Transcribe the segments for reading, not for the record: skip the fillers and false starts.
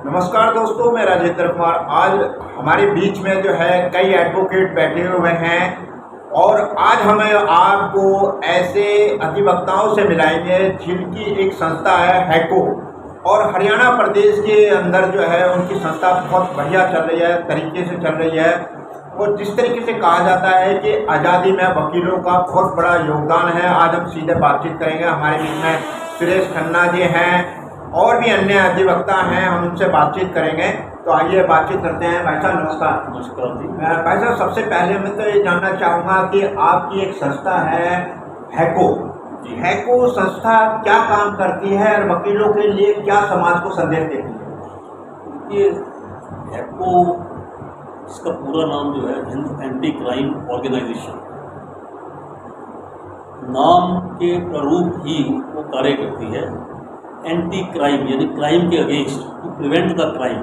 नमस्कार दोस्तों, मैं राजेंद्र कुमार। आज हमारे बीच में जो है कई एडवोकेट बैठे हुए हैं और आज हम आपको ऐसे अधिवक्ताओं से मिलाएंगे जिनकी एक संस्था है हैको और हरियाणा प्रदेश के अंदर जो है उनकी संस्था बहुत बढ़िया चल रही है, तरीके से चल रही है। और जिस तरीके से कहा जाता है कि आज़ादी में वकीलों का बहुत बड़ा योगदान है। आज हम सीधे बातचीत करेंगे। हमारे बीच में सुरेश खन्ना जी हैं और भी अन्य अधिवक्ता हैं, हम उनसे बातचीत करेंगे। तो आइए बातचीत करते हैं। भाई साहब नमस्कार। नमस्कार जी। भाई साहब, सबसे पहले मैं तो ये जानना चाहूँगा कि आपकी एक संस्था है हैको। हैको संस्था क्या काम करती है और वकीलों के लिए क्या समाज को संदेश देती है? ये हैको, इसका पूरा नाम जो है हिंद एंटी क्राइम ऑर्गेनाइजेशन, नाम के प्रारूप ही वो कार्य करती है। एंटी क्राइम यानी क्राइम के against, to prevent the crime,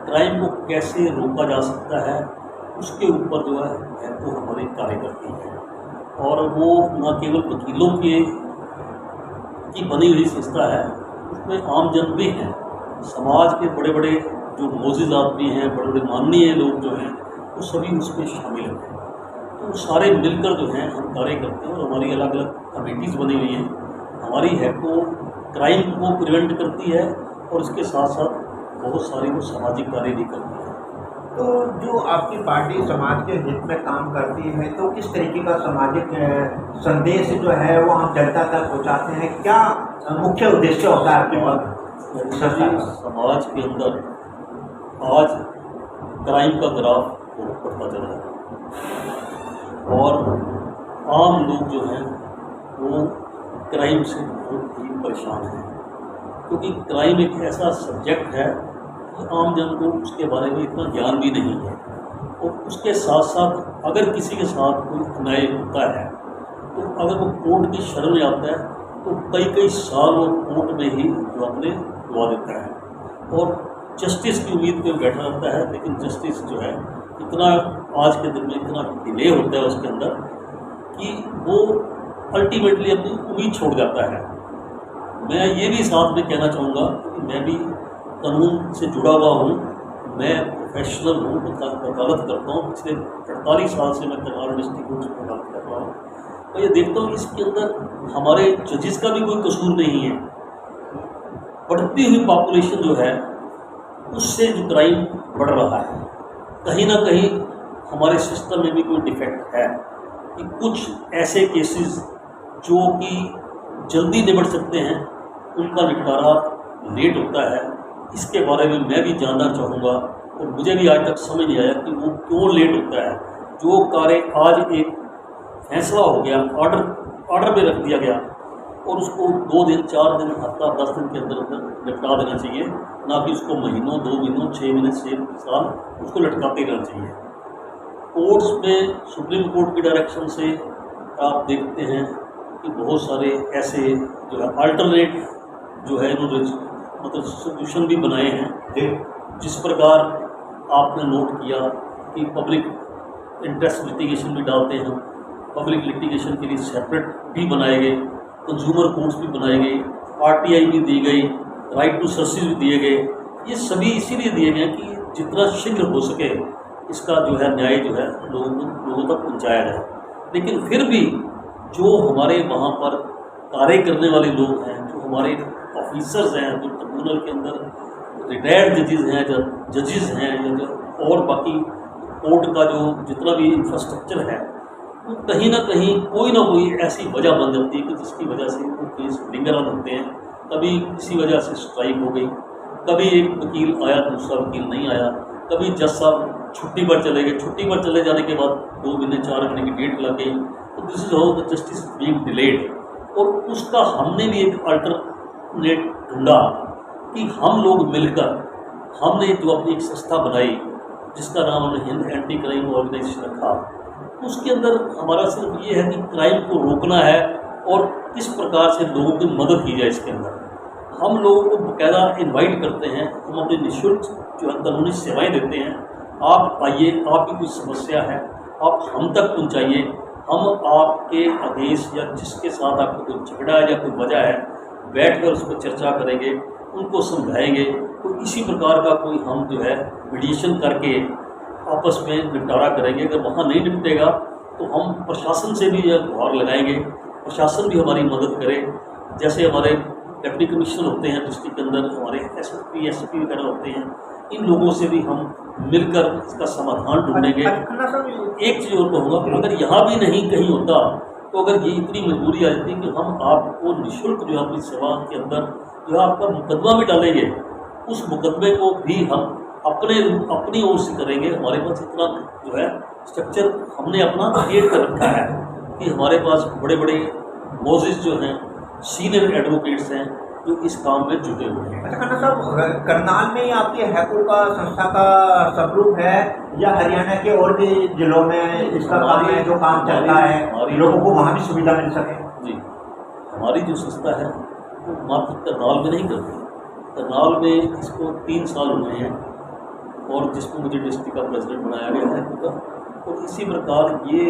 crime को कैसे रोका जा सकता है उसके ऊपर जो है हैको हमारी कार्य करती है। और वो न केवल वकीलों की बनी हुई संस्था है, उसमें आम जन भी हैं, समाज के बड़े बड़े जो मोजिज आदमी हैं, बड़े बड़े माननीय लोग जो हैं, वो सभी उसमें शामिल हैं। तो सारे मिलकर जो हैं हम कार्य करते हैं और हमारी अलग अलग कमेटीज़ बनी हुई हैं। हमारी हैको क्राइम को प्रिवेंट करती है और इसके साथ साथ बहुत सारी वो सामाजिक कार्य भी करती है। तो जो आपकी पार्टी समाज के हित में काम करती है, तो किस तरीके का सामाजिक संदेश जो है वो हम जनता तक पहुंचाते हैं? क्या मुख्य उद्देश्य होता है आपके पास? समाज के अंदर आज क्राइम का ग्राफ बढ़ता चल रहा है और आम लोग जो हैं वो क्राइम से बहुत ही परेशान हैं, क्योंकि क्राइम एक ऐसा सब्जेक्ट है कि आम जन को उसके बारे में इतना ज्ञान भी नहीं है। और उसके साथ साथ अगर किसी के साथ कोई अन्याय होता है तो अगर वो कोर्ट की शरण में आता है तो कई साल वो कोर्ट में ही जो अपने गवा देता है और जस्टिस की उम्मीद पे बैठा रहता है। लेकिन जस्टिस जो है इतना आज के दिन में इतना डिले होता है उसके अंदर कि वो अल्टीमेटली अपनी उम्मीद छोड़ जाता है। मैं ये भी साथ में कहना चाहूँगा कि मैं भी कानून से जुड़ा हुआ हूँ, मैं प्रोफेशनल हूँ, वकालत करता हूँ। पिछले 48 साल से मैं करनाल डिस्ट्रिक्ट कोर्ट में वकालत कर रहा हूँ। तो ये देखता हूँ इसके अंदर हमारे जजेस का भी कोई कसूर नहीं है। बढ़ती हुई पॉपुलेशन जो है उससे जो क्राइम बढ़ रहा है, कहीं ना कहीं हमारे सिस्टम में भी कोई डिफेक्ट है कि कुछ ऐसे केसेस जो कि जल्दी निपट सकते हैं उनका निपटारा लेट होता है। इसके बारे में मैं भी जानना चाहूँगा और मुझे भी आज तक समझ नहीं आया कि वो क्यों लेट होता है। जो कार्य आज एक फैसला हो गया, ऑर्डर पे रख दिया गया और उसको 2 दिन 4 दिन हफ्ता 10 दिन के अंदर अंदर निपटा देना चाहिए, ना कि उसको महीनों 2 महीनों 6 महीने 6 साल उसको लटकाते रहना चाहिए। कोर्ट्स में सुप्रीम कोर्ट की डायरेक्शन से आप देखते हैं कि बहुत सारे ऐसे जो है अल्टरनेट जो है इन्होंने मतलब सोल्यूशन भी बनाए हैं। जिस प्रकार आपने नोट किया कि पब्लिक इंटरेस्ट लिटिगेशन भी डालते हैं, पब्लिक लिटिगेशन के लिए सेपरेट भी बनाए गए, कंज्यूमर कोर्ट्स भी बनाए गए, RTI भी दी गई, राइट टू सर्विस भी दिए गए। ये सभी इसीलिए दिए गए कि जितना शीघ्र हो सके इसका जो है न्याय जो है लोगों तक पहुँचाया जाए। लेकिन फिर भी जो हमारे वहाँ पर कार्य करने वाले लोग हैं, जो हमारे ऑफिसर्स हैं, जो ट्रिब्यूनल के अंदर रिटायर्ड जजेस हैं या जो और बाकी कोर्ट का जो जितना भी इंफ्रास्ट्रक्चर है, वो कहीं ना कोई ऐसी वजह बन जाती है कि जिसकी वजह से वो केस लिंगर होते हैं। कभी किसी वजह से स्ट्राइक हो गई, कभी एक वकील आया दूसरा वकील नहीं आया, कभी जज साहब छुट्टी पर चले गए, छुट्टी पर चले जाने के बाद 2 महीने 4 महीने की डेट लग गई। तो this is how the justice being delayed. और उसका हमने भी एक अल्टरनेट ढूंढा कि हम लोग मिलकर हमने जो अपनी एक संस्था बनाई जिसका नाम हमने हिंद एंटी क्राइम ऑर्गेनाइजेशन रखा। उसके अंदर हमारा सिर्फ ये है कि क्राइम को रोकना है और किस प्रकार से लोगों की मदद की जाए। इसके अंदर हम लोगों को बाकायदा इन्वाइट करते हैं, हम अपनी निःशुल्क जो है कानूनी सेवाएँ देते हैं। आप आइए, आपकी कोई समस्या है आप हम तक पहुँचाइए, हम आपके आदेश या जिसके साथ आपको कोई झगड़ा है या कोई वजह है बैठकर उस पर चर्चा करेंगे उनको समझाएंगे। तो इसी प्रकार का कोई हम जो है मीडिएशन करके आपस में निपटारा करेंगे। अगर वहाँ नहीं निपटेगा तो हम प्रशासन से भी यह गुहार लगाएंगे, प्रशासन भी हमारी मदद करे। जैसे हमारे डिप्टी कमिश्नर होते हैं डिस्ट्रिक्ट के अंदर, हमारे एसपी एसपी वगैरह होते हैं, इन लोगों से भी हम मिलकर इसका समाधान ढूंढेंगे। एक चीज़ और कहूँगा, अगर यहाँ भी नहीं कहीं होता तो अगर ये इतनी मजबूरी आ जाती कि हम आपको निःशुल्क जो है अपनी सेवा के अंदर जो आपका मुकदमा भी डालेंगे, उस मुकदमे को भी हम अपनी ओर से करेंगे। हमारे पास इतना जो है स्ट्रक्चर हमने अपना क्रिएट कर रखा है कि हमारे पास बड़े बड़े मोजिस जो हैं, सीनियर एडवोकेट्स हैं जो इस काम में जुटे हुए हैं। अच्छा खन्ना साहब, करनाल में ही आपकी हैको का संस्था का स्वरूप है या हरियाणा के और भी जिलों में इसका काम है जो काम चलता है, लोगों को वहाँ भी सुविधा मिल सके? जी, हमारी जो संस्था है वो मात्र करनाल में नहीं करती। करनाल में इसको 3 साल हुए हैं और जिसको मुझे डिस्ट्रिक्ट का प्रेसिडेंट बनाया गया है पूरा। और इसी प्रकार ये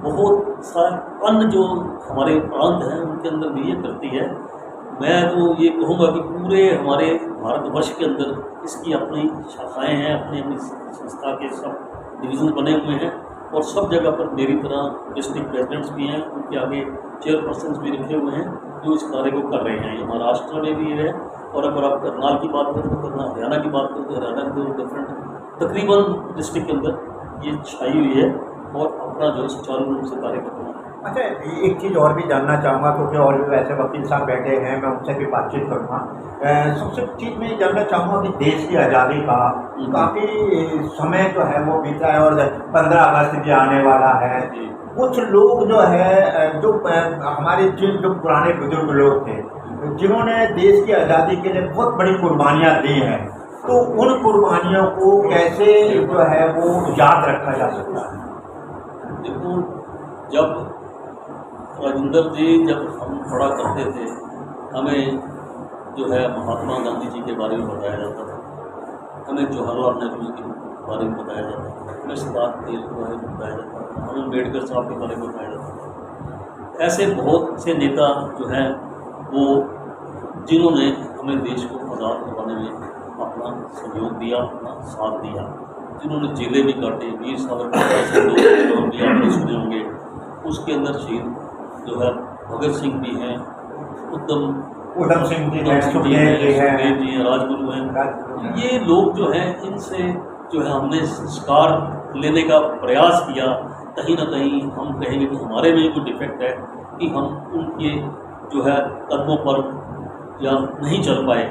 बहुत सारे अन्य जो हमारे प्रांत हैं उनके अंदर भी ये करती है। मैं तो ये कहूँगा कि पूरे हमारे भारतवर्ष के अंदर इसकी अपनी शाखाएं हैं, अपनी अपनी संस्था के सब डिवीज़न बने हुए हैं और सब जगह पर मेरी तरह डिस्ट्रिक्ट प्रेसिडेंट्स भी हैं, उनके आगे चेयरपर्सन्स भी रखे हुए हैं जो इस कार्य को कर रहे हैं। महाराष्ट्र में भी है, और अगर आप करनाल की बात करें तो करनाल, हरियाणा की बात करें तो हरियाणा के डिफरेंट तकरीबन डिस्ट्रिक्ट के अंदर ये छाई हुई है और अपना जो है सुचारू रूप से कार्य कर रहा है। अच्छा, एक चीज़ और भी जानना चाहूँगा क्योंकि और भी वैसे वकील साहब बैठे हैं, मैं उनसे भी बातचीत करूँगा। सबसे चीज़ मैं ये जानना चाहूँगा कि देश की आज़ादी का काफ़ी समय जो है वो बीता है और 15 अगस्त भी आने वाला है। कुछ लोग जो है जो हमारे जो पुराने बुजुर्ग लोग थे जिन्होंने देश की आज़ादी के लिए बहुत बड़ी कुर्बानियाँ दी हैं, तो उन कुर्बानियों को कैसे जो है वो याद रखा जा सकता है? देखो, जब राजेंद्र जी जब हम पढ़ा करते थे, हमें जो है महात्मा गांधी जी के बारे में बताया जाता था, हमें जवाहरलाल नेहरू के बारे में बताया जाता था, हमें सरदार पटेल के बारे में बताया जाता था, हमें अम्बेडकर साहब के बारे में बताया जाता था। ऐसे बहुत से नेता जो हैं वो जिन्होंने हमें देश को आज़ाद करवाने में अपना सहयोग दिया, अपना साथ दिया, जिन्होंने जेलें भी काटे। वीर सावरकर ऐसे लोग भी आपने सुने होंगे। उसके अंदर शहीद जो है भगत सिंह भी हैं, उधम सिंह जी हैं, सुखदेव जी हैं, राजगुरु हैं। ये लोग जो हैं इनसे जो है हमने संस्कार लेने का प्रयास किया। कहीं ना कहीं हम कहेंगे कि हमारे में कोई डिफेक्ट है कि हम उनके जो है कदमों पर या नहीं चल पाए,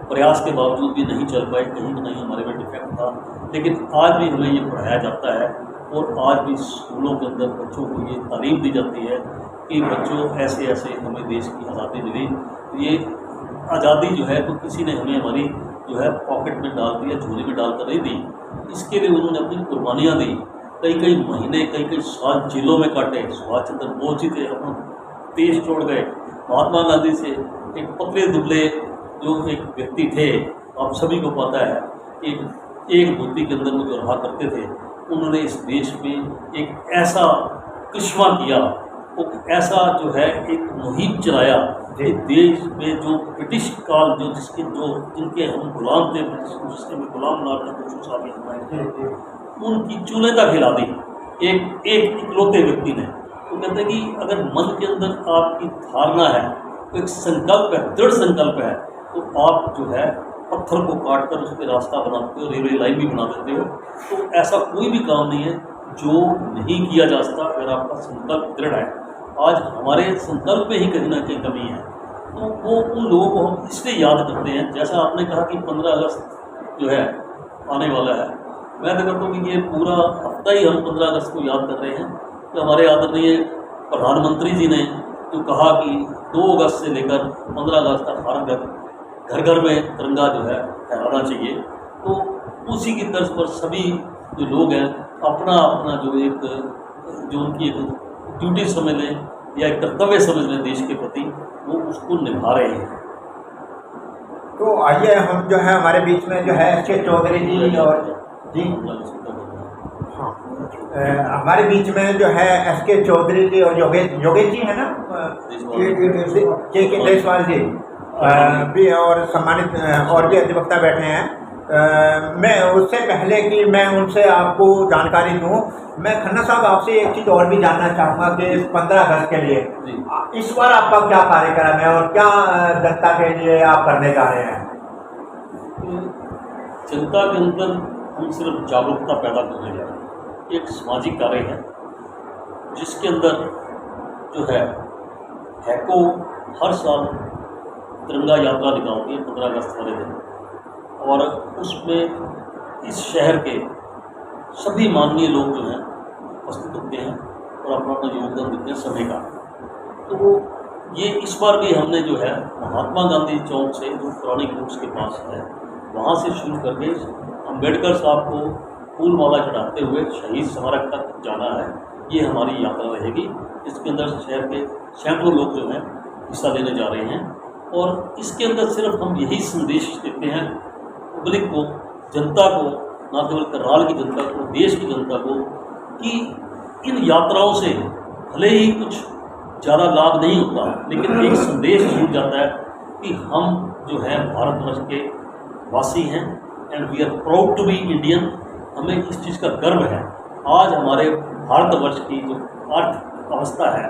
प्रयास के बावजूद भी नहीं चल पाए, कहीं ना कहीं हमारे में डिफेक्ट था। लेकिन आज भी हमें ये पढ़ाया जाता है और आज भी स्कूलों के अंदर बच्चों को ये तालीम दी जाती है कि बच्चों ऐसे ऐसे हमें देश की आज़ादी मिली। ये आज़ादी जो है तो किसी ने हमें हमारी जो है पॉकेट में डाल दिया, झोली में डाल कर नहीं दी। इसके लिए उन्होंने अपनी कुर्बानियाँ दी, कई कई महीने कई कई साल जेलों में काटे। सुभाष चंद्र बोस जी थे, अपना देश छोड़ गए। महात्मा गांधी से एक पतले दुबले जो एक व्यक्ति थे, आप सभी को पता है, एक धोती के अंदर में जो रहा करते थे, उन्होंने इस देश में एक ऐसा करिश्मा किया, एक ऐसा जो है एक मुहिम चलाया कि देश में जो ब्रिटिश काल जो जिनके हम गुलाम थे, जिसके में गुलाम नाम का कुछ साबित उनकी चूल्हे तक हिला दी एक इकलौते व्यक्ति ने। तो कहते हैं कि अगर मन के अंदर आपकी धारणा है, तो एक संकल्प है, दृढ़ संकल्प है, तो आप जो है पत्थर को काट कर उस पर रास्ता बनाते हो, रेलवे लाइन भी बना देते हो। तो ऐसा कोई भी काम नहीं है जो नहीं किया जा सकता अगर आपका संकल्प दृढ़ है। आज हमारे संकल्प में ही कहीं ना कहीं कमी है, तो वो उन लोगों को हम इसलिए याद करते हैं। जैसा आपने कहा कि 15 अगस्त जो है आने वाला है, मैं तो कहता हूँ कि ये पूरा हफ्ता ही हम 15 अगस्त को याद कर रहे हैं। तो हमारे आदरणीय प्रधानमंत्री जी ने जो कहा कि 2 अगस्त से लेकर 15 अगस्त तक हर घर में तिरंगा जो है फहराना चाहिए। तो उसी की तर्ज पर सभी जो लोग हैं अपना अपना जो उनकी एक ड्यूटी समझ लें या एक कर्तव्य समझ लें देश के प्रति, वो उसको निभा रहे हैं। तो आइए हम जो है हमारे बीच में जो है एस.के. चौधरी जी और जी हमारे बीच में जो है एस.के. चौधरी जी और योगेश जी है ना, के देशवाल जी, भी और सम्मानित और भी अधिवक्ता बैठे हैं। मैं उससे पहले कि मैं उनसे आपको जानकारी दूं, मैं खन्ना साहब आपसे एक चीज़ और भी जानना चाहूँगा कि 15 अगस्त के लिए इस बार आपका क्या कार्यक्रम है और क्या जनता के लिए आप करने जा रहे हैं? जनता के अंदर हम सिर्फ जागरूकता पैदा करने जा रहे हैं। एक सामाजिक कार्य है जिसके अंदर जो है हैको हर साल तिरंगा यात्रा निकालती है 15 अगस्त वाले दिन, और उसमें इस शहर के सभी माननीय लोग जो हैं उपस्थित होते हैं और अपना अपना योगदान देते हैं समय का। तो ये इस बार भी हमने जो है महात्मा गांधी चौक से जो पुरानी कोर्ट्स के पास है वहाँ से शुरू करके अम्बेडकर साहब को फूल माला चढ़ाते हुए शहीद स्मारक तक जाना है। ये हमारी यात्रा रहेगी। इसके अंदर शहर के सैकड़ों लोग जो हैं हिस्सा लेने जा रहे हैं, और इसके अंदर सिर्फ हम यही संदेश देते हैं पब्लिक को, जनता को, न केवल करनाल की जनता को, देश की जनता को, कि इन यात्राओं से भले ही कुछ ज़्यादा लाभ नहीं होता, लेकिन एक संदेश छूट जाता है कि हम जो है भारतवर्ष के वासी हैं and we are proud to be Indian. हमें इस चीज़ का गर्व है। आज हमारे भारतवर्ष की जो अर्थ अवस्था है,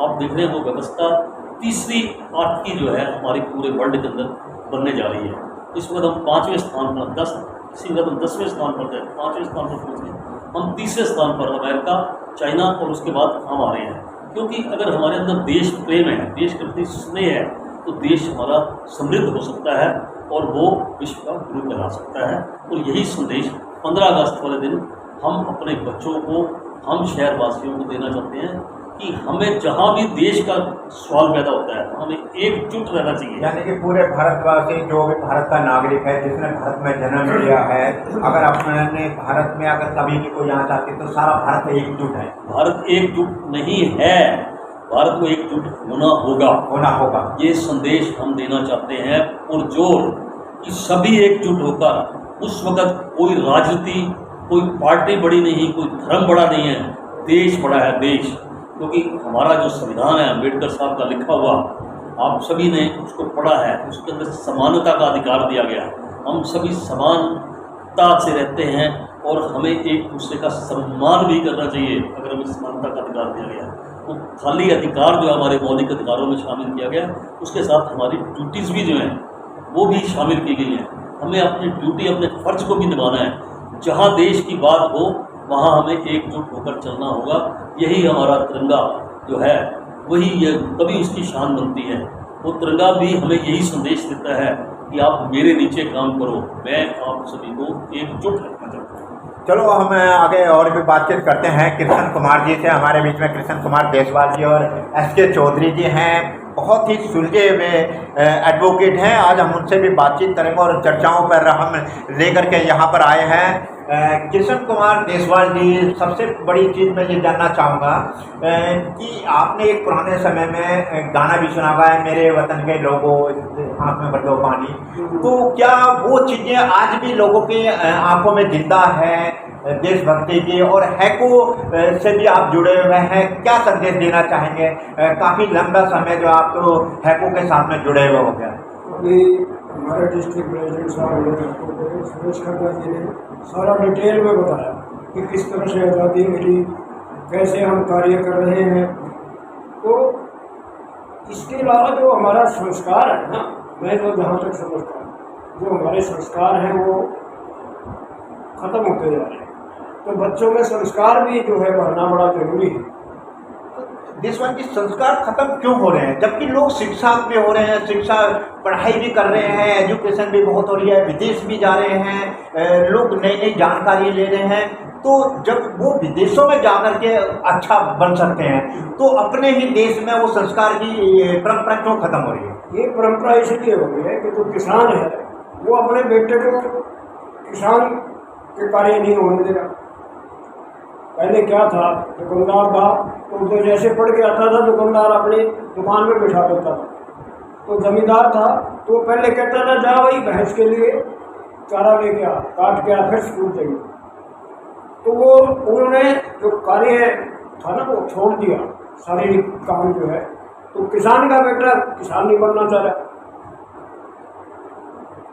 आप देख रहे हैं वो व्यवस्था तीसरी अर्थ की जो है हमारी पूरे वर्ल्ड के अंदर बनने जा रही है। इस वक्त हम 5वें स्थान पर, इसी वक्त हम 10वें स्थान पर थे, 5वें स्थान पर पहुँचे, हम तीसरे स्थान पर अमेरिका, चाइना और उसके बाद हम आ रहे हैं। क्योंकि अगर हमारे अंदर देश प्रेम है, देश के प्रति स्नेह है, तो देश हमारा समृद्ध हो सकता है और वो विश्व का गुरु बना सकता है। और यही संदेश 15 अगस्त वाले दिन हम अपने बच्चों को, हम शहरवासियों को देना चाहते हैं कि हमें जहाँ भी देश का सवाल पैदा होता है हमें एकजुट रहना चाहिए। यानी कि पूरे भारतवासी, जो भी भारत का नागरिक है, जिसने भारत में जन्म लिया है, अगर अपने भारत में अगर कभी भी कोई आना चाहते तो सारा भारत एकजुट है। भारत एकजुट नहीं है, भारत को एकजुट होना होगा। ये संदेश हम देना चाहते हैं पुरजोर कि सभी एकजुट होकर, उस वक्त कोई राजनीति, कोई पार्टी बड़ी नहीं, कोई धर्म बड़ा नहीं है, देश बड़ा है, देश। क्योंकि हमारा जो संविधान है अम्बेडकर साहब का लिखा हुआ, आप सभी ने उसको पढ़ा है, उसके अंदर समानता का अधिकार दिया गया है। हम सभी समानता से रहते हैं और हमें एक दूसरे का सम्मान भी करना चाहिए। अगर हमें समानता का अधिकार दिया गया तो खाली अधिकार जो हमारे मौलिक अधिकारों में शामिल किया गया, उसके साथ हमारी ड्यूटीज़ भी जो हैं वो भी शामिल की गई हैं। हमें अपनी ड्यूटी, अपने फर्ज को भी निभाना है। जहाँ देश की बात हो वहाँ हमें एकजुट होकर चलना होगा। यही हमारा तिरंगा जो है वही ये तभी उसकी शान बनती है। वो तिरंगा भी हमें यही संदेश देता है कि आप मेरे नीचे काम करो, मैं आप सभी को एकजुट रखना चाहता हूँ। चलो हम आगे और भी बातचीत करते हैं कृष्ण कुमार जी से। हमारे बीच में कृष्ण कुमार देसवाल जी और SK चौधरी जी हैं, बहुत ही सुलझे हुए एडवोकेट हैं। आज हम उनसे भी बातचीत करेंगे और चर्चाओं पर हम लेकर के यहाँ पर आए हैं। कृष्ण कुमार देसवाल जी, सबसे बड़ी चीज़ मैं ये जानना चाहूँगा कि आपने एक पुराने समय में गाना भी सुना हुआ है, मेरे वतन के लोगों आँख में भर दो पानी। तो क्या वो चीज़ें आज भी लोगों की आंखों में जिंदा है देशभक्ति की, और हैको से भी आप जुड़े हुए हैं, क्या संदेश देना चाहेंगे? काफ़ी लंबा समय जो आप तो हैको के साथ में जुड़े हुए हो गया। अभी हमारे डिस्ट्रिक्ट प्रेसिडेंट साहब सुरेश खन्ना जी ने सारा डिटेल में बताया कि किस तरह से आज़ादी मिली, कैसे हम कार्य कर रहे हैं। तो इसके अलावा जो हमारा संस्कार है ना, मैं तो जहाँ तक समझता हूँ, जो हमारे संस्कार हैं वो ख़त्म होते जा रहे हैं। तो बच्चों में संस्कार भी जो है बढ़ना बड़ा जरूरी है। देशवाल की संस्कार खत्म क्यों हो रहे हैं, जबकि लोग शिक्षा में हो रहे हैं, शिक्षा पढ़ाई भी कर रहे हैं, एजुकेशन भी बहुत हो रही है, विदेश भी जा रहे हैं, लोग नई नई जानकारी ले रहे हैं। तो जब वो विदेशों में जाकर के अच्छा बन सकते हैं, तो अपने ही देश में वो संस्कार की परंपरा क्यों खत्म हो रही है? ये परंपरा इसलिए हो गई है कि जो किसान है वो अपने बेटे को किसान के कार्य नहीं होने दे रहा। पहले क्या था, दुकानदार था तो जैसे पढ़ के आता था दुकानदार अपनी दुकान में बिठा देता था। तो जमींदार था तो पहले कहता था जा भाई भैंस के लिए चारा लेके आ, काट के आ, फिर स्कूल चाहिए। तो वो उन्होंने जो कार्य था ना वो छोड़ दिया, शारीरिक काम जो है। तो किसान का बेटा किसान नहीं बनना चाह रहा,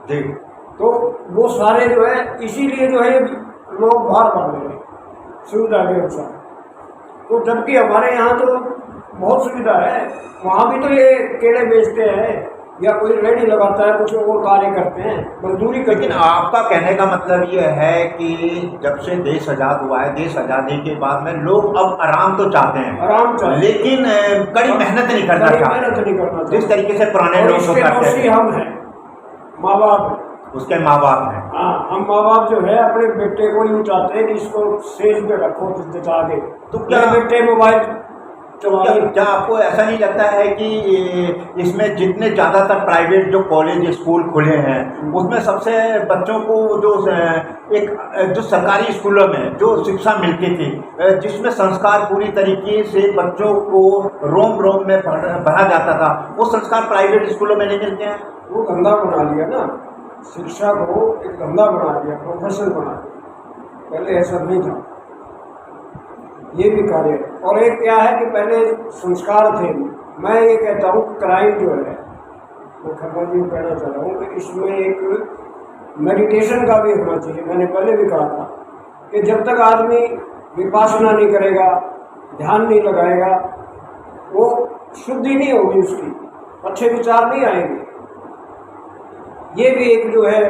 जी। तो वो सारे जो है इसीलिए जो है लोग बाहर बढ़ रहे हैं सुविधा के अनुसार। तो जबकि हमारे यहाँ तो बहुत सुविधा है, वहाँ भी तो ये केले बेचते हैं या कोई रेडी लगाता है, कुछ और कार्य करते हैं, मजदूरी करते लेकिन हैं। आपका कहने का मतलब ये है कि जब से देश आज़ाद हुआ है, देश आज़ादी के बाद में लोग अब आराम तो चाहते हैं, आराम चाहिए, लेकिन कड़ी मेहनत नहीं करना कड़ी चाहते, मेहनत नहीं करना जिस चाहते। तरीके से पुराने और लोग तो इसके करते दोषी थे, हम हैं, माँ बाप। उसके माँ बाप हैं। हाँ, हम माँ बाप जो है अपने बेटे को यूँ चाहते हैं कि इसको सेज पे रखो जचा के, तो क्या बेटे मोबाइल चलाए। क्या आपको ऐसा नहीं लगता है कि इसमें जितने ज़्यादातर प्राइवेट जो कॉलेज स्कूल खुले हैं, उसमें सबसे बच्चों को जो सरकारी स्कूलों में जो शिक्षा मिलती थी, जिसमें संस्कार पूरी तरीके से बच्चों को रोम रोम में भरा जाता था, वो संस्कार प्राइवेट स्कूलों में नहीं मिलते हैं? वो धंधा बना लिया ना, शिक्षा को एक धंधा बना दिया, प्रोफेशन बना दिया। पहले ऐसा नहीं था, ये भी कार्य है। और एक क्या है कि पहले संस्कार थे। मैं ये कहता हूँ क्राइम जो है, वो खन्ना जी को कहना चाह रहा हूँ कि इसमें एक मेडिटेशन का भी होना चाहिए। मैंने पहले भी कहा था कि जब तक आदमी विपासना नहीं करेगा, ध्यान नहीं लगाएगा, वो शुद्धि नहीं होगी, उसकी अच्छे विचार नहीं आएंगे। ये भी एक जो है,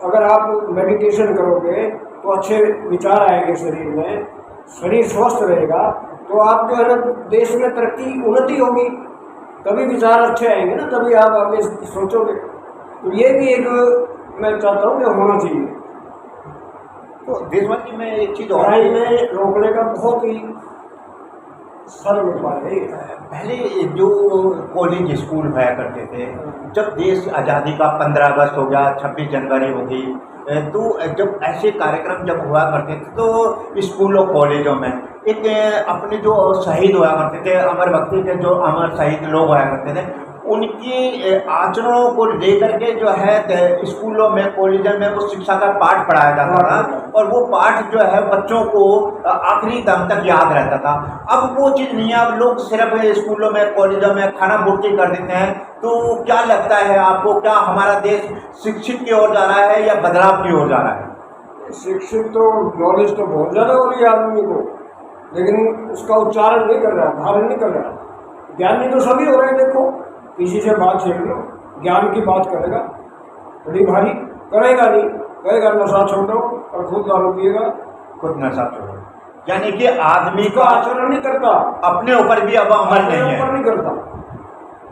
अगर आप मेडिटेशन करोगे तो अच्छे विचार आएंगे शरीर में, शरीर स्वस्थ रहेगा, तो आप जो है ना देश में तरक्की उन्नति होगी, तभी विचार अच्छे आएंगे ना, तभी आप आगे सोचोगे। तो ये भी एक मैं चाहता हूँ कि होना चाहिए। तो देशभक्ति में एक चीज़ और क्राइम में रोकने का बहुत ही सरल उपाय है। पहले जो कॉलेज स्कूल हुआ करते थे, जब देश आज़ादी का 15 अगस्त हो गया, 26 जनवरी हो गई, तो जब ऐसे कार्यक्रम जब हुआ करते थे तो स्कूलों कॉलेजों में एक अपने जो शहीद हुआ करते थे, अमर भक्ति के जो अमर शहीद लोग हुआ करते थे, उनकी आचरणों को लेकर के जो है स्कूलों में कॉलेजों में वो शिक्षा का पाठ पढ़ाया जाता था, और वो पाठ जो है बच्चों को आखिरी दम तक याद रहता था। अब वो चीज़ नहीं है, अब लोग सिर्फ स्कूलों में कॉलेजों में खाना पूर्ति कर देते हैं। तो क्या लगता है आपको, क्या हमारा देश शिक्षित की ओर जा रहा है या बदलाव की ओर जा रहा है? शिक्षित तो नॉलेज तो बहुत ज़्यादा हो रही है आदमी को, लेकिन उसका उच्चारण नहीं कर रहा, धारण नहीं कर रहा। ज्ञानी तो सभी हो रहे हैं। देखो, किसी से बात छेड़ लो, ज्ञान की बात करेगा, बड़ी भारी करेगा नहीं, कहेगा नशा छोड़ो और खुद दारू पिएगा, खुद नशा छोड़ो, यानी कि आदमी का आचरण नहीं करता, अपने ऊपर भी अब अमल नहीं है, ऊपर नहीं करता।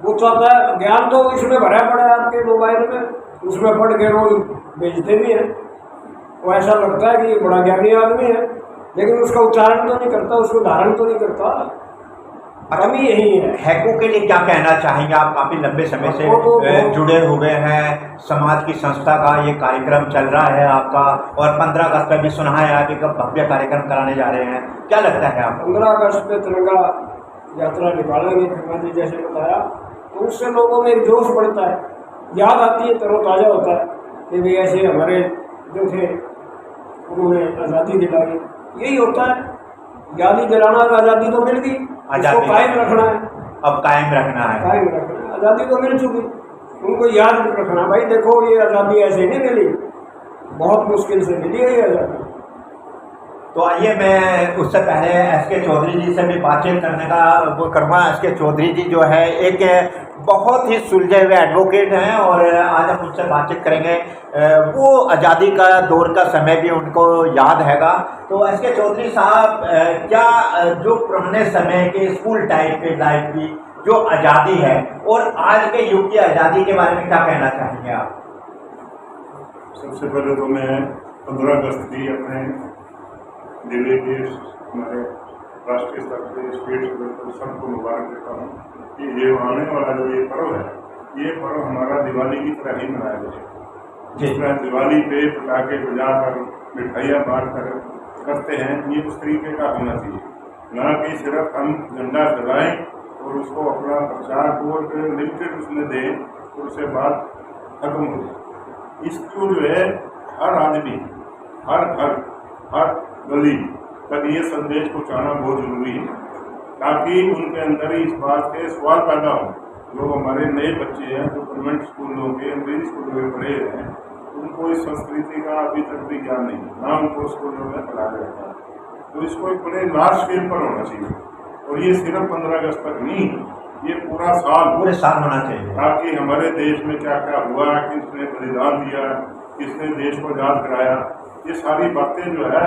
वो चाहता है ज्ञान तो इसमें भरा पड़ा है आपके मोबाइल में, उसमें पढ़ के रोज बेचते भी हैं। वो ऐसा लगता है कि ये बड़ा ज्ञानी आदमी है, लेकिन उसका उच्चारण तो नहीं करता, उसको धारण तो नहीं करता। कमी यही है। हैकों के लिए क्या कहना चाहेंगे आप? काफ़ी लंबे समय से जुड़े हुए हैं, समाज की संस्था का ये कार्यक्रम चल रहा है आपका, और 15 अगस्त पर भी सुना है आप एक भव्य कार्यक्रम कराने जा रहे हैं, क्या लगता है आपको? 15 अगस्त पे तिरंगा यात्रा निकालेंगे, खन्ना जी जैसे बताया, तो उससे लोगों में एक जोश बढ़ता है, याद आती है, तरोताज़ा होता है कि भाई ऐसे हमारे जो थे उन्होंने आज़ादी दिलाई। यही होता है, आज़ादी दिलाना, आज़ादी तो मिल गई, उसको कायम रखना है। अब कायम रखना है, कायम रखना है। आज़ादी तो मिल चुकी, उनको याद रखना, भाई देखो ये आज़ादी ऐसे नहीं मिली, बहुत मुश्किल से मिली है ये आज़ादी। तो आइए मैं उससे पहले एस.के. चौधरी जी से भी बातचीत करने का वो करूँगा। एस.के. चौधरी जी जो है एक बहुत ही सुलझे हुए एडवोकेट हैं, और आज हम उनसे बातचीत करेंगे। वो आज़ादी का दौर का समय भी उनको याद हैगा। तो एस.के. चौधरी साहब, क्या जो पुराने समय के स्कूल टाइप के लाइफ की जो आज़ादी है और आज के युग की आज़ादी के बारे में क्या कहना चाहेंगे आप? सबसे पहले तो मैं 15 अगस्त की अपने जिले के हमारे राष्ट्रीय स्तर पे, स्टेट स्तर पर सबको मुबारक देता हूँ कि ये आने वाला जो ये पर्व है, ये पर्व हमारा दिवाली की तरह ही मनाया जाए। जिस तरह दिवाली पे पटाखे बजाकर मिठाइयाँ बांट कर करते हैं, ये उस तरीके का होना चाहिए, ना कि सिर्फ हम झंडा जलाएं और उसको अपना प्रचार को लिमिटेड उसमें दें और उसके बाद खत्म हो जाए। इसको जो है हर आदमी, हर घर, हर गली तक ये संदेश पहुँचाना बहुत जरूरी है, ताकि उनके अंदर इस बात के सवाल पैदा हो। जो हमारे नए बच्चे हैं, जो कॉन्वेंट स्कूलों के, अंग्रेजी स्कूलों में पढ़े हैं, उनको इस संस्कृति का अभी तक भी ज्ञान नहीं, ना उनको स्कूलों में पढ़ाया जाता है। तो इसको एक बड़े लार्ज स्केल पर होना चाहिए, और ये सिर्फ 15 अगस्त तक नहीं, ये पूरे साल होना चाहिए, ताकि हमारे देश में क्या क्या हुआ, किसने बलिदान दिया, किसने देश को आजाद कराया, ये सारी बातें जो है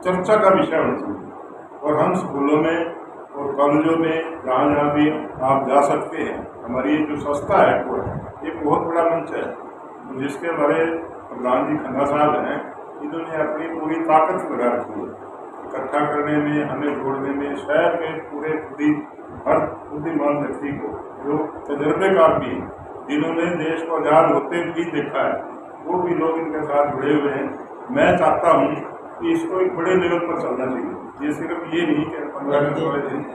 चर्चा का विषय होना चाहिए। और हम स्कूलों में और कॉलेजों में जहाँ भी आप जा सकते हैं, हमारी ये जो संस्था है वो है, ये बहुत बड़ा मंच है, जिसके हमारे प्रधान जी खन्ना साहब हैं, इन्होंने अपनी पूरी ताकत लगा रखी है इकट्ठा करने में, हमें जोड़ने में। शहर के पूरे हर बुद्धिमान व्यक्ति को जो तजर्बेकार भी हैं, जिन्होंने देश को आज़ाद होते भी देखा है, वो भी लोग इनके साथ जुड़े हुए हैं। मैं चाहता हूँ कि इसको एक बड़े लेवल पर चलना चाहिए, ये सिर्फ ये नहीं कि 15 अगस्त वाले दिन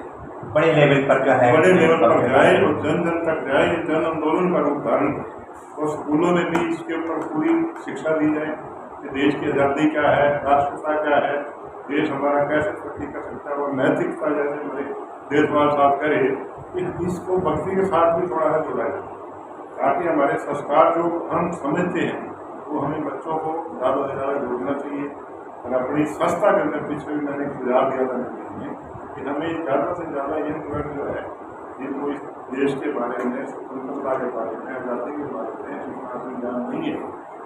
बड़े लेवल पर जो है, बड़े लेवल पर जाए और जन जन तक जाए, ये जन आंदोलन का रूप धारण करे। और स्कूलों में भी इसके ऊपर पूरी शिक्षा दी जाए कि देश की आज़ादी क्या है, राष्ट्रपिता क्या है, देश हमारा कैसे तरक्की कर सकता है, और नैतिकता जैसे मेरे देशपाल साहब करे कि इसको भक्ति के साथ भी थोड़ा सा जोड़ा जाए, ताकि हमारे संस्कार जो हम समझते हैं वो हमें बच्चों को ज़्यादा से ज़्यादा जोड़ना चाहिए। और अपनी संस्था के अंदर पीछे भी मैंने सुझाव दिया था कि हमें ज़्यादा से ज़्यादा ये वर्ग जो है, जिनको इस देश के बारे में, स्वतंत्रता के बारे में, आज़ादी के बारे में इतना ज्ञान नहीं है,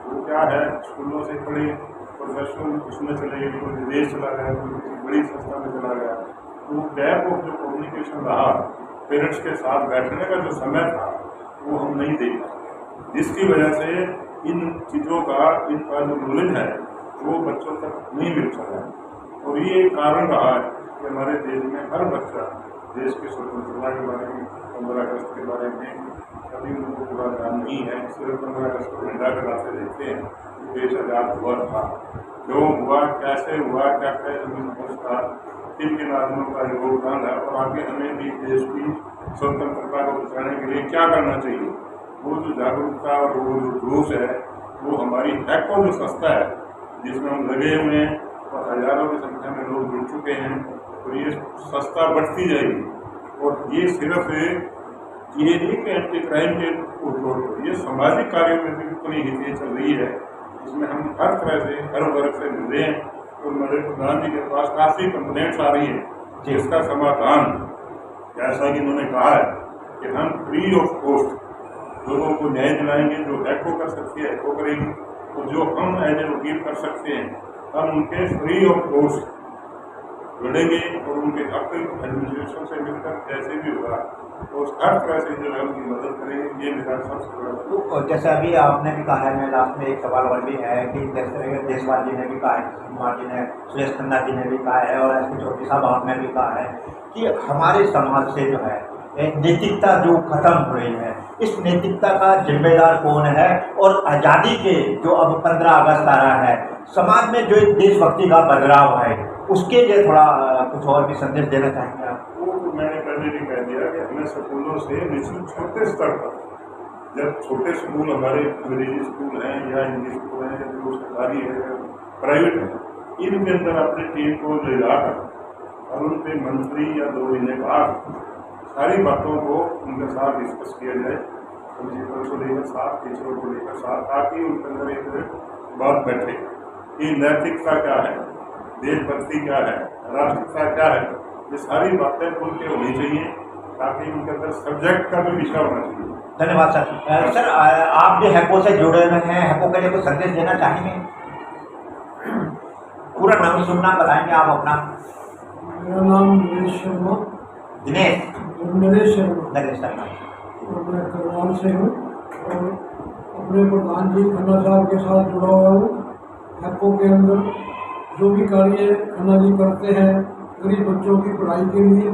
वो क्या है स्कूलों से पढ़े, प्रोफेशनल उसमें चले गए, कोई विदेश चला गया, कोई किसी बड़ी संस्था में चला गया, तो गैप ऑफ जो कम्युनिकेशन रहा, पेरेंट्स के साथ बैठने का जो समय था वो हम नहीं दे पाए, जिसकी वजह से इन चीज़ों का, इनका जो नॉलेज है वो बच्चों तक नहीं मिल सका। और ये कारण रहा है कि हमारे देश में हर बच्चा देश की स्वतंत्रता के बारे में, 15 अगस्त के बारे में कभी उनको पूरा ज्ञान नहीं है। सिर्फ 15 अगस्त को झंडा के रास्ते देखते हैं, देश आज़ाद हुआ था, क्यों हुआ, कैसे हुआ, क्या क्या जमीन था, किन किन आदमियों का योगदान है, और आगे हमें भी देश की स्वतंत्रता को बचाने के लिए क्या करना चाहिए। वो जो जागरूकता और वो जो जोश है, वो हमारी हैको जो संस्था है जिसमें हम लगे हुए हैं और हज़ारों की संख्या में लोग जुड़ चुके हैं, तो ये संस्था बढ़ती जाएगी। और ये सिर्फ ये नहीं कि एंटी क्राइम के ऊपर, ये सामाजिक कार्यों में भी इतनी हितें चल रही है, इसमें हम हर तरह से, हर वर्ग से जुड़े हैं। तो मेरे प्रधान जी के पास काफ़ी कंप्लेंट्स आ रही है कि इसका समाधान, जैसा कि उन्होंने कहा है कि हम फ्री ऑफ कॉस्ट लोगों को न्याय दिलाएंगे, जो हैको कर सकती है हैको करेंगे, तो जो हम एज ए वकील कर सकते हैं हम उनके फ्री ऑफ कॉस्ट जुड़ेंगे, और उनके हक एडमिनिस्ट्रेशन से मिलकर जैसे भी होगा तो हर तरह से जो है उनकी मदद करेंगे। ये मेरा सबसे बड़ा। तो जैसे अभी आपने भी कहा है, मैं लास्ट में एक सवाल और भी है कि जैसे देशपाल जी ने भी कहा है, कुमार जी ने, सुरेश खन्ना जी ने भी कहा है, और एस पी चौधरी साहब आपने भी कहा है कि हमारे समाज से जो है नैतिकता जो खत्म हो रही है, इस नैतिकता का जिम्मेदार कौन है, और आज़ादी के जो अब 15 अगस्त आ रहा है, समाज में जो देशभक्ति का बदलाव है, उसके लिए थोड़ा कुछ और भी संदेश देना चाहेंगे आप? वो मैंने पहले भी कह दिया कि हमें स्कूलों से निश्चित छोटे स्तर पर, जब छोटे स्कूल हमारे अंग्रेजी स्कूल हैं या इंग्लिश स्कूल हैं, जो सरकारी है, प्राइवेट है, इनके अंदर अपनी टीम को ले जाकर और उन पर मंत्री या 2 महीने बाद सारी बातों को उनके साथ डिस्कस किया जाए, प्रिंसिपल को लेकर साथ, टीचरों को लेकर साथ, ताकि उनके अंदर एक बात बैठे कि नैतिकता क्या है, देशभक्ति क्या है, राष्ट्रपिता क्या है, ये सारी बातें खुल के होनी चाहिए, ताकि उनके अंदर सब्जेक्ट का भी विषय होना चाहिए। धन्यवाद सर। सर आप भी हैको से जुड़े हुए हैं, हैको के लिए कुछ संदेश देना चाहेंगे? पूरा नाम सुनना बताएंगे आप अपना? मेरा नाम दिनेश शर्मा। दिनेश शर्मा। और मैं करवान से हूँ, और अपने प्रधान जी खन्ना साहब के साथ जुड़ा हुआ हूँ। हैको के अंदर जो भी कार्य खन्ना जी करते हैं, गरीब बच्चों की पढ़ाई के लिए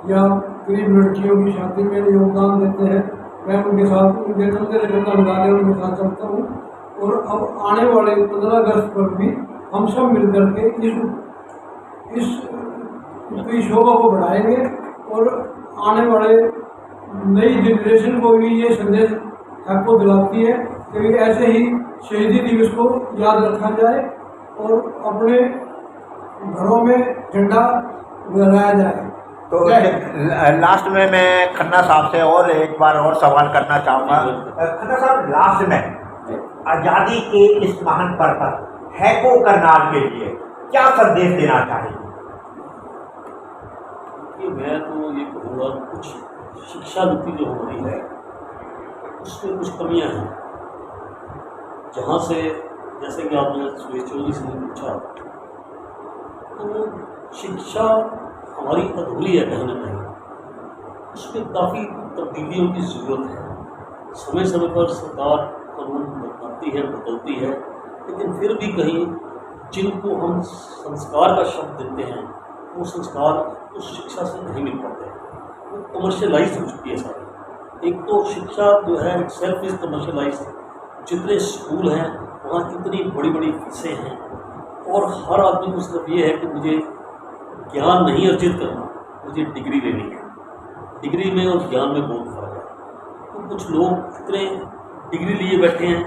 या गरीब लड़कियों की शादी में योगदान देते हैं, मैं उनके साथ, उनके चलते लगाकर उनके साथ चलता हूँ। और अब आने वाले 15 अगस्त पर भी हम सब मिलकर के इसकी शोभा को बढ़ाएंगे, और आने वाले नई जनरेशन को भी ये संदेश हैको दिलाती है कि ऐसे ही शहीदी दिवस को याद रखा जाए और अपने घरों में झंडा लहराया जाए। तो लास्ट में मैं खन्ना साहब से और एक बार और सवाल करना चाहूँगा। खन्ना साहब, लास्ट में आज़ादी के इस महान पर्व पर हैको करनाल के लिए क्या संदेश देना चाहेंगे? मैं तो ये कहूँगा, कुछ शिक्षा नीति जो हो रही है उसमें कुछ कमियां हैं, जहाँ से जैसे कि आपने सुरेश चौधरी से पूछा, तो शिक्षा हमारी अधूरी है कहीं ना कहीं, उसमें काफ़ी तब्दीलियों की ज़रूरत है। समय समय पर सरकार कानून बनाती है, बदलती है, लेकिन फिर भी कहीं जिनको हम संस्कार का शब्द देते हैं वो संस्कार उस शिक्षा से नहीं मिल पाते, वो कमर्शियलाइज हो चुकी है सारी। एक तो शिक्षा जो है सेल्फ इज़ कमर्शियलाइज, जितने स्कूल हैं वहाँ इतनी बड़ी बड़ी फीसें हैं और हर आदमी को सिर्फ ये है कि मुझे ज्ञान नहीं अर्जित करना, मुझे डिग्री लेनी है। डिग्री में और ज्ञान में बहुत फर्क है। तो कुछ लोग इतने डिग्री लिए बैठे हैं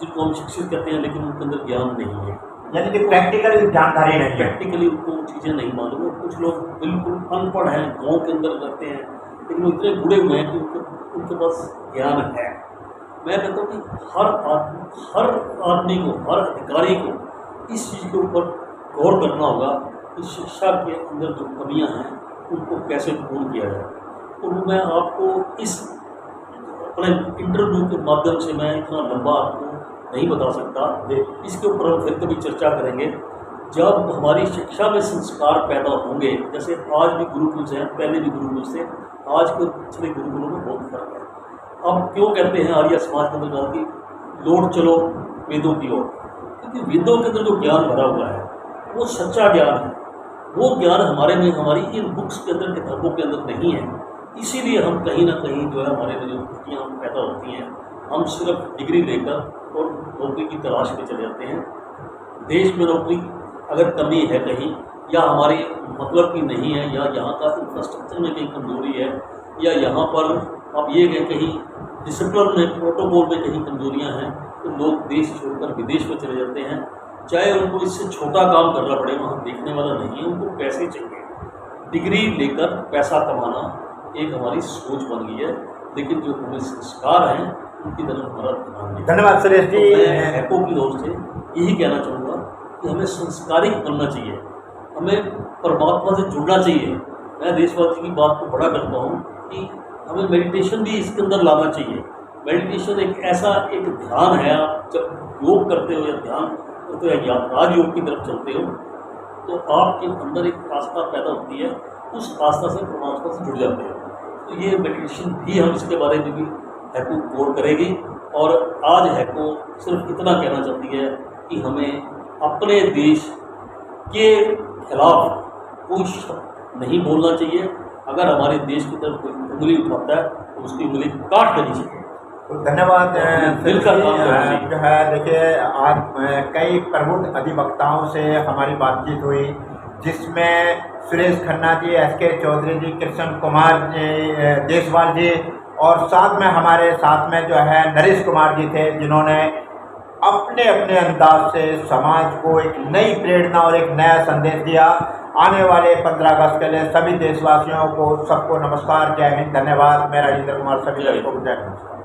जिनको हम शिक्षित कहते हैं, लेकिन उनके अंदर ज्ञान नहीं है, यानी कि प्रैक्टिकल जानकारी नहीं है, प्रैक्टिकली उनको चीज़ें नहीं मालूम है। कुछ लोग बिल्कुल अनपढ़ हैं, गाँव के अंदर रहते हैं, लेकिन वो इतने बुढ़े हुए हैं कि उनके पास ज्ञान है। मैं कहता हूँ कि हर आदमी को, हर अधिकारी को इस चीज़ के ऊपर गौर करना होगा कि शिक्षा के अंदर जो कमियां हैं उनको कैसे पूर्ण किया जाए। तो मैं आपको इस अपने इंटरव्यू के माध्यम से मैं इतना लंबा आपको नहीं बता सकता, इसके ऊपर हम फिर कभी चर्चा करेंगे। जब हमारी शिक्षा में संस्कार पैदा होंगे, जैसे आज भी गुरुकुल से हैं, पहले भी गुरुकुल से, आज के पिछले गुरुकुलों में बहुत फर्क है। अब क्यों कहते हैं आर्य समाज के अंदर की लौट चलो वेदों की ओर, क्योंकि वेदों के अंदर जो ज्ञान भरा हुआ है वो सच्चा ज्ञान है। वो ज्ञान हमारे में, हमारी इन बुक्स के अंदर, किताबों के अंदर नहीं है। इसीलिए हम कहीं ना कहीं जो है हमारे में जो त्रुटियाँ पैदा होती हैं, हम सिर्फ डिग्री लेकर और नौकरी की तलाश में चले जाते हैं। देश में नौकरी अगर कमी है कहीं, या हमारे मतलब की नहीं है, या यहाँ का इंफ्रास्ट्रक्चर में कहीं कमजोरी है, या यहाँ पर आप ये कहीं डिसिप्लिन में, प्रोटोकॉल में कहीं कमजोरियाँ हैं, तो लोग देश छोड़कर विदेश में चले जाते हैं। चाहे उनको इससे छोटा काम करना पड़े, वहाँ देखने वाला नहीं है, उनको पैसे चाहिए। डिग्री लेकर पैसा कमाना एक हमारी सोच बन गई है, लेकिन जो हमें संस्कार हैं उनकी तरफ हमारा ध्यान नहीं। धन्यवाद सुरेश जी। तो मैं हैको की ओर से यही कहना चाहूँगा कि हमें संस्कारिक बनना चाहिए, हमें परमात्मा से जुड़ना चाहिए। मैं देशवासी की बात को बड़ा करता हूँ कि हमें मेडिटेशन भी इसके अंदर लाना चाहिए। मेडिटेशन एक ऐसा एक ध्यान है, आप जब योग करते हो या ध्यान करते हो या राजयोग की तरफ चलते हो, तो आपके अंदर एक आस्था पैदा होती है, उस आस्था से परमात्मा से जुड़ जाते हो। तो ये मेडिटेशन भी, हम इसके बारे में भी हैको गौर करेगी। और आज हैको सिर्फ इतना कहना चाहती है कि हमें अपने देश के खिलाफ कोई शब्द नहीं बोलना चाहिए। अगर हमारे देश की तरफ कोई उंगली उठाता है तो उसकी उंगली काट देनी चाहिए। तो धन्यवाद। मिलकर काम करना चाहिए। जो है देखिए, आज कई प्रमुख अधिवक्ताओं से हमारी बातचीत हुई, जिसमें सुरेश खन्ना जी, एस.के. चौधरी जी, कृष्ण कुमार जी, देशवाल जी, और साथ में हमारे साथ में जो है नरेश कुमार जी थे, जिन्होंने अपने अपने अंदाज से समाज को एक नई प्रेरणा और एक नया संदेश दिया। आने वाले 15 अगस्त के लिए सभी देशवासियों को, सबको नमस्कार, जय हिंद, धन्यवाद। मैं राजेंद्र कुमार, सभी दर्शकों को जय नमस्कार।